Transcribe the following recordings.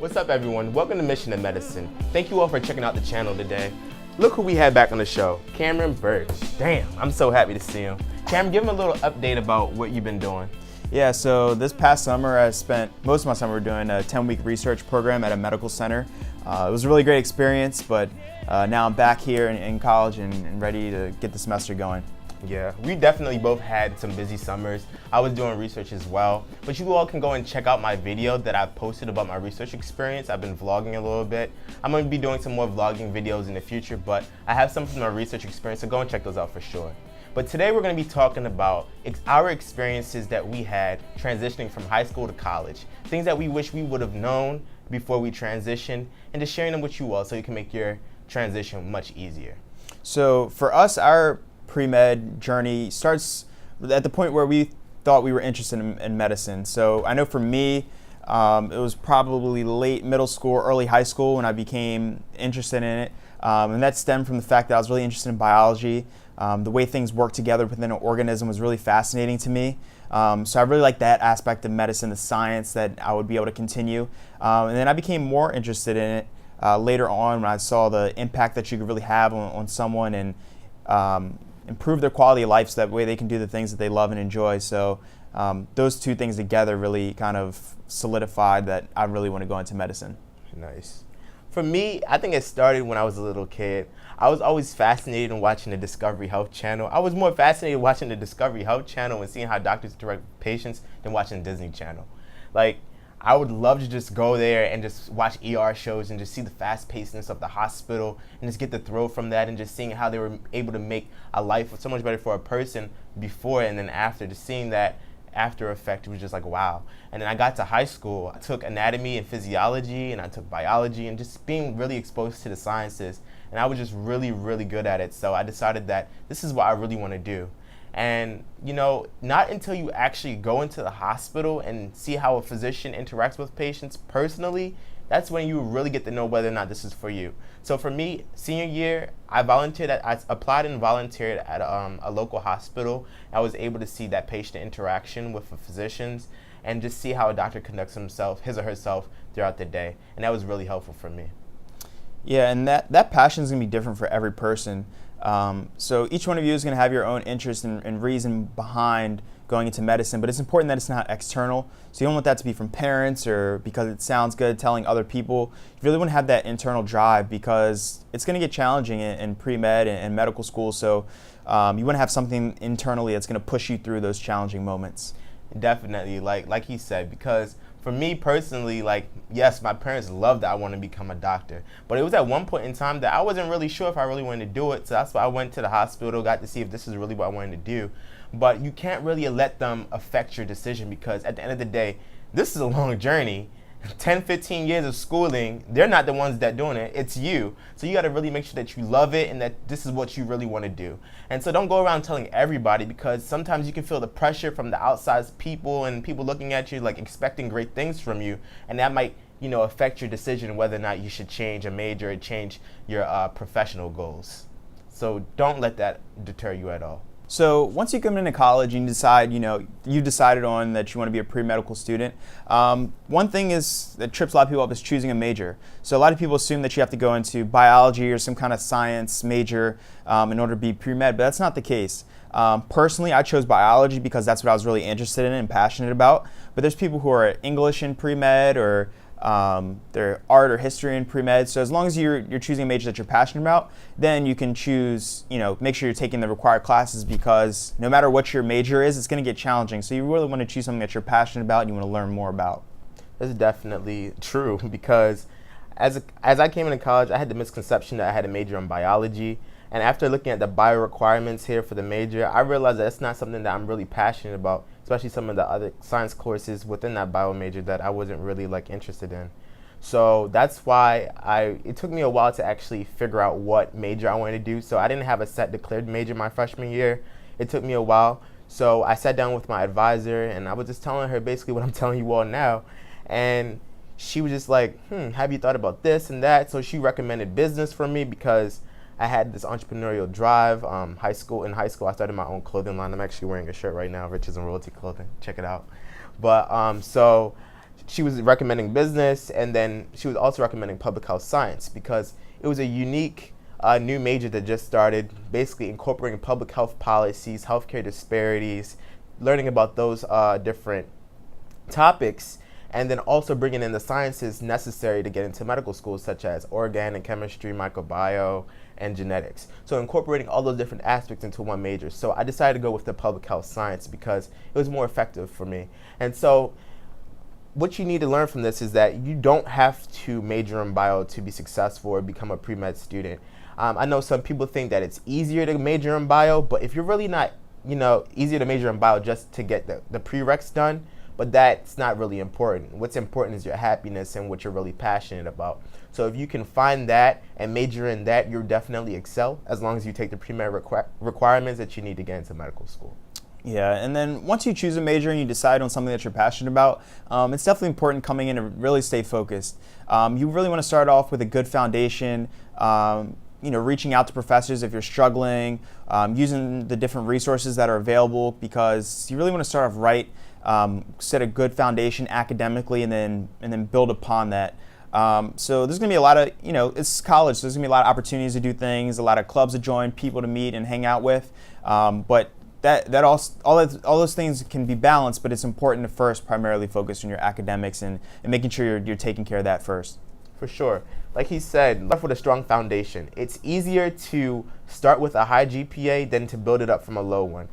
What's up, everyone? Welcome to Mission to Medicine. Thank you all for checking out the channel today. Look who we had back on the show, Cameron Birch. Damn, I'm so happy to see him. Cameron, give him a little update about what you've been doing. Yeah, so this past summer I spent most of my summer doing a 10-week research program at a medical center. It was a really great experience, but now I'm back here in college and ready to get the semester going. Yeah, we definitely both had some busy summers. I was doing research as well, but you all can go and check out my video that I've posted about my research experience. I've been vlogging a little bit. I'm going to be doing some more vlogging videos in the future, but I have some from my research experience, so go and check those out for sure. But today we're going to be talking about our experiences that we had transitioning from high school to college, things that we wish we would have known before we transitioned, and just sharing them with you all so you can make your transition much easier. So for us, our pre-med journey starts at the point where we thought we were interested in medicine. So I know for me, it was probably late middle school, early high school when I became interested in it. And that stemmed from the fact that I was really interested in biology. The way things work together within an organism was really fascinating to me. So I really liked that aspect of medicine, the science that I would be able to continue. And then I became more interested in it later on when I saw the impact that you could really have on someone and improve their quality of life so that way they can do the things that they love and enjoy. So those two things together really kind of solidified that I really want to go into medicine. Nice. For me, I think it started when I was a little kid. I was always fascinated in watching the Discovery Health Channel. I was more fascinated watching the Discovery Health Channel and seeing how doctors interact with patients than watching the Disney Channel. Like, I would love to just go there and just watch ER shows and just see the fast-pacedness of the hospital and just get the thrill from that and just seeing how they were able to make a life so much better for a person before and then after. Just seeing that after effect, it was just like, wow. And then I got to high school. I took anatomy and physiology and I took biology and just being really exposed to the sciences. And I was just really, really good at it. So I decided that this is what I really want to do. And, you know, not until you actually go into the hospital and see how a physician interacts with patients personally, that's when you really get to know whether or not this is for you. So for me, senior year, I applied and volunteered at a local hospital. I was able to see that patient interaction with the physicians and just see how a doctor conducts his or herself throughout the day. And that was really helpful for me. Yeah, and that passion is going to be different for every person. So each one of you is going to have your own interest and reason behind going into medicine, but it's important that it's not external. So you don't want that to be from parents or because it sounds good telling other people. You really want to have that internal drive because it's going to get challenging in pre-med and medical school. So you want to have something internally that's going to push you through those challenging moments. Definitely, like he said, because for me personally, like, yes, my parents loved that I wanted to become a doctor, but it was at one point in time that I wasn't really sure if I really wanted to do it, so that's why I went to the hospital, got to see if this is really what I wanted to do. But you can't really let them affect your decision because at the end of the day, this is a long journey. 10, 15 years of schooling, they're not the ones that doing it, it's you. So you gotta really make sure that you love it and that this is what you really wanna do. And so don't go around telling everybody because sometimes you can feel the pressure from the outside people and people looking at you like expecting great things from you. And that might, you know, affect your decision whether or not you should change a major or change your professional goals. So don't let that deter you at all. So once you come into college and you decide, you decided on that you want to be a pre-medical student, one thing that trips a lot of people up is choosing a major. So a lot of people assume that you have to go into biology or some kind of science major in order to be pre-med, but that's not the case. Personally, I chose biology because that's what I was really interested in and passionate about. But there's people who are English in pre-med or they're art or history in pre-med. So as long as you're choosing a major that you're passionate about, then you can choose, make sure you're taking the required classes because no matter what your major is, it's going to get challenging. So you really want to choose something that you're passionate about and you want to learn more about. That's definitely true because as I came into college, I had the misconception that I had a major in biology. And after looking at the bio requirements here for the major, I realized that it's not something that I'm really passionate about, especially some of the other science courses within that bio major that I wasn't really interested in. So that's why it took me a while to actually figure out what major I wanted to do. So I didn't have a set declared major my freshman year. It took me a while. So I sat down with my advisor and I was just telling her basically what I'm telling you all now. And she was just like, have you thought about this and that? So she recommended business for me because I had this entrepreneurial drive. In high school, I started my own clothing line. I'm actually wearing a shirt right now, Riches and Royalty Clothing. Check it out. But so she was recommending business, and then she was also recommending public health science because it was a unique new major that just started, basically incorporating public health policies, healthcare disparities, learning about those different topics, and then also bringing in the sciences necessary to get into medical schools, such as organic chemistry, microbiome, and genetics. So incorporating all those different aspects into one major. So I decided to go with the public health science because it was more effective for me. And so what you need to learn from this is that you don't have to major in bio to be successful or become a pre-med student. I know some people think that it's easier to major in bio, but if you're really not, easier to major in bio just to get the prereqs done, but that's not really important. What's important is your happiness and what you're really passionate about. So if you can find that and major in that, you'll definitely excel as long as you take the pre-med requirements that you need to get into medical school. Yeah, and then once you choose a major and you decide on something that you're passionate about, it's definitely important coming in to really stay focused. You really want to start off with a good foundation, reaching out to professors if you're struggling, using the different resources that are available, because you really want to start off right, set a good foundation academically, and then build upon that. So there's going to be a lot of, it's college, so there's going to be a lot of opportunities to do things, a lot of clubs to join, people to meet and hang out with, but all those things can be balanced, but it's important to first primarily focus on your academics and making sure you're taking care of that first. For sure. Like he said, start with a strong foundation. It's easier to start with a high GPA than to build it up from a low one.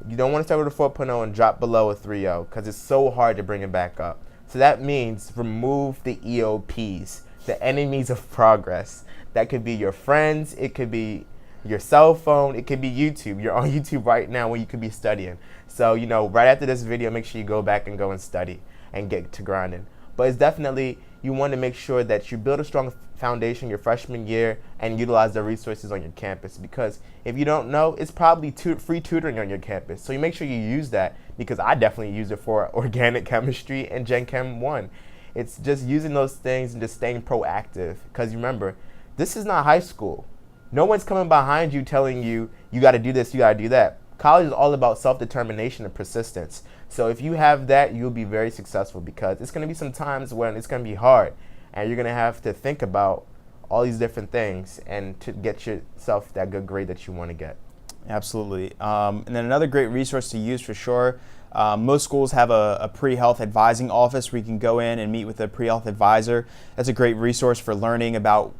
You don't want to start with a 4.0 and drop below a 3.0 because it's so hard to bring it back up. So that means remove the EOPs, the enemies of progress. That could be your friends, it could be your cell phone, it could be YouTube. You're on YouTube right now when you could be studying. So, right after this video, make sure you go back and go and study and get to grinding. But it's definitely, you want to make sure that you build a strong foundation your freshman year and utilize the resources on your campus, because if you don't know, it's probably free tutoring on your campus. So you make sure you use that, because I definitely use it for organic chemistry and Gen Chem 1. It's just using those things and just staying proactive, because remember, this is not high school. No one's coming behind you telling you, you got to do this, you got to do that. College is all about self-determination and persistence. So if you have that, you'll be very successful, because it's going to be some times when it's going to be hard and you're going to have to think about all these different things and to get yourself that good grade that you want to get. Absolutely. And then another great resource to use for sure, most schools have a pre-health advising office where you can go in and meet with a pre-health advisor. That's a great resource for learning about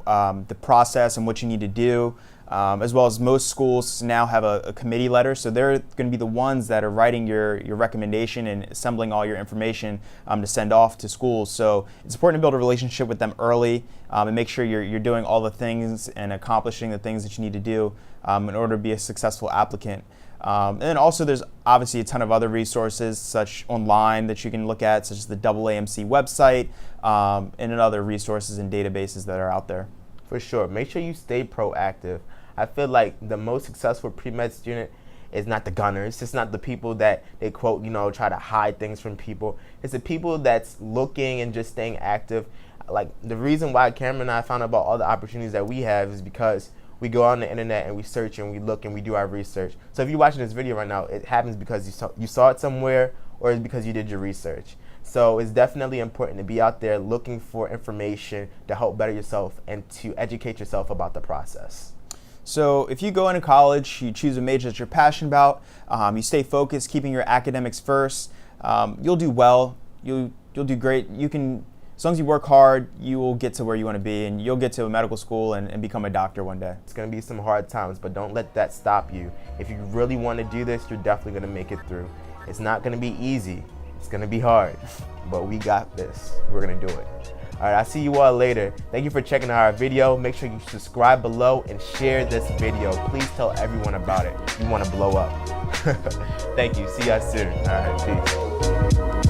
the process and what you need to do, as well as most schools now have a committee letter, so they're going to be the ones that are writing your recommendation and assembling all your information to send off to schools. So it's important to build a relationship with them early and make sure you're doing all the things and accomplishing the things that you need to do in order to be a successful applicant. And then also there's obviously a ton of other resources such online that you can look at, such as the AAMC website and other resources and databases that are out there. For sure. Make sure you stay proactive. I feel like the most successful pre-med student is not the gunners. It's not the people that they quote, try to hide things from people. It's the people that's looking and just staying active. Like, the reason why Cameron and I found out about all the opportunities that we have is because we go on the internet and we search and we look and we do our research. So if you're watching this video right now, it happens because you saw it somewhere, or it's because you did your research. So it's definitely important to be out there looking for information to help better yourself and to educate yourself about the process. So if you go into college, you choose a major that you're passionate about, you stay focused, keeping your academics first, you'll do well, you'll do great. As long as you work hard, you will get to where you want to be, and you'll get to a medical school and become a doctor one day. It's going to be some hard times, but don't let that stop you. If you really want to do this, you're definitely going to make it through. It's not going to be easy. It's going to be hard, but we got this. We're going to do it. All right, I'll see you all later. Thank you for checking out our video. Make sure you subscribe below and share this video. Please tell everyone about it. You want to blow up. Thank you. See you guys soon. All right, peace.